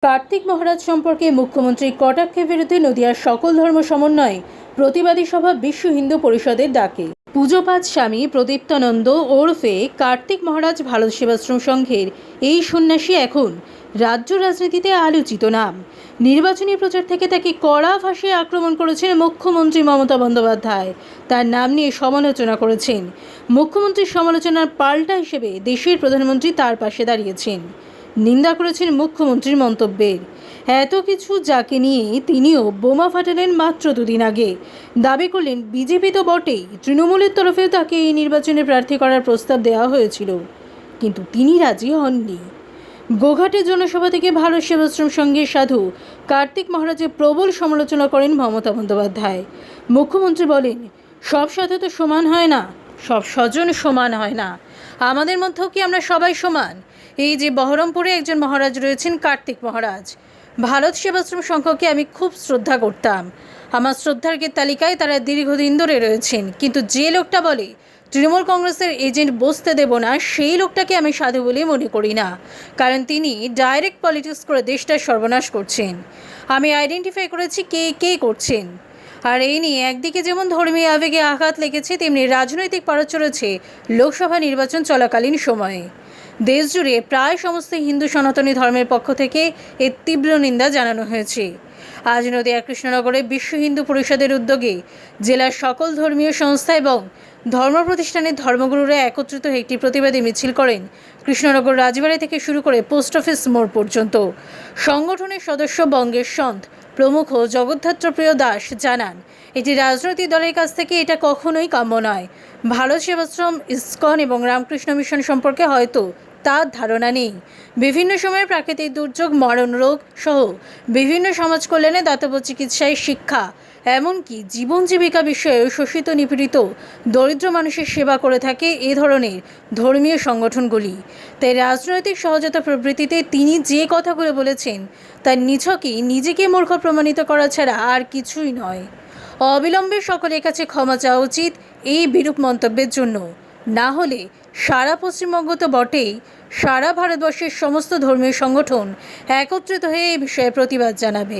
কার্তিক মহারাজ সম্পর্কে মুখ্যমন্ত্রীর কটাক্ষের বিরুদ্ধে নদিয়ার সকল ধর্ম সমন্বয়ে প্রতিবাদী সভা বিশ্ব হিন্দু পরিষদের ডাকে। পূজোপাত স্বামী প্রদীপ্তানন্দ ওরফে কার্তিক মহারাজ ভারত সেবাশ্রম সংঘের এই সন্ন্যাসী এখন রাজ্য রাজনীতিতে আলোচিত নাম। নির্বাচনী প্রচার থেকে তাকে কড়া ভাষায় আক্রমণ করেছেন মুখ্যমন্ত্রী মমতা বন্দ্যোপাধ্যায়। তার নাম নিয়ে সমালোচনা করেছেন। মুখ্যমন্ত্রীর সমালোচনার পাল্টা হিসেবে দেশের প্রধানমন্ত্রী তার পাশে দাঁড়িয়েছেন। নিন্দা করেছেন মুখ্যমন্ত্রীর মন্তব্যের। এত কিছু যাকে নিয়ে তিনিও বোমা ফাটালেন মাত্র দুদিন আগে। দাবি করলেন বিজেপি তো বটেই, তৃণমূলের তরফেও তাকে এই নির্বাচনে প্রার্থী করার প্রস্তাব দেওয়া হয়েছিল, কিন্তু তিনি রাজি হননি। গোঘাটের জনসভা থেকে ভারত সেবাশ্রম সংঘের সাধু কার্তিক মহারাজের প্রবল সমালোচনা করেন মমতা বন্দ্যোপাধ্যায়। মুখ্যমন্ত্রী বলেন, সব সাথে তো সমান হয় না, সব স্বজন সমান হয় না, আমাদের মধ্যেও কি আমরা সবাই সমান? এই যে বহরমপুরে একজন মহারাজ রয়েছেন কার্তিক মহারাজ, ভারত সেবাশ্রম সংঘকে আমি খুব শ্রদ্ধা করতাম। আমার শ্রদ্ধার তালিকায় তারা দীর্ঘদিন ধরে রয়েছেন, কিন্তু যে লোকটা বলে তৃণমূল কংগ্রেসের এজেন্ট বসতে দেব না, সেই লোকটাকে আমি সাধু বলে মনে করি না, কারণ তিনি ডাইরেক্ট পলিটিক্স করে দেশটার সর্বনাশ করছেন। আমি আইডেন্টিফাই করেছি কে কে করছেন। আর এই নিয়ে একদিকে যেমন ধর্মীয় আবেগে আঘাত লেগেছে, তেমনি রাজনৈতিক পারদ চলেছে লোকসভা নির্বাচন চলাকালীন সময়ে। দেশজুড়ে প্রায় সমস্ত হিন্দু সনাতনী ধর্মের পক্ষ থেকে এর তীব্র নিন্দা জানানো হয়েছে। আজ নদিয়া কৃষ্ণনগরে বিশ্ব হিন্দু পরিষদের উদ্যোগে জেলার সকল ধর্মীয় সংস্থা এবং ধর্ম প্রতিষ্ঠানের ধর্মগুরুরা একত্রিত একটি প্রতিবাদী মিছিল করেন কৃষ্ণনগর রাজবাড়ি থেকে শুরু করে পোস্ট অফিস মোড় পর্যন্ত। সংগঠনের সদস্য বঙ্গের সন্ত প্রমুখ জগদ্ধাত্রপ্রিয় দাস জানান, এটি রাজনৈতিক দলের কাছ থেকে এটা কখনোই কাম্য নয়। ভারত সেবাশ্রম, ইসকন এবং রামকৃষ্ণ মিশন সম্পর্কে হয়তো তার ধারণা নেই। বিভিন্ন সময়ের প্রাকৃতিক দুর্যোগ, মরণ, রোগ সহ বিভিন্ন সমাজ কল্যাণে, দাতব্য চিকিৎসায়, শিক্ষা, এমনকি জীবন জীবিকা বিষয়ে শোষিত নিপীড়িত দরিদ্র মানুষের সেবা করে থাকে এ ধরনের ধর্মীয় সংগঠনগুলি। তাই রাজনৈতিক সহজতা প্রবৃত্তিতে তিনি যে কথাগুলো বলেছেন তার নিছকই নিজেকে মূর্খ প্রমাণিত করা ছাড়া আর কিছুই নয়। অবিলম্বে সকলের কাছে ক্ষমা চাওয়া উচিত এই বিরূপ মন্তব্যের জন্য। না হলে সারা পশ্চিমবঙ্গ তো বটেই, সারা ভারতবর্ষের সমস্ত ধর্মীয় সংগঠন একত্রিত হয়ে এই বিষয়ে প্রতিবাদ জানাবে।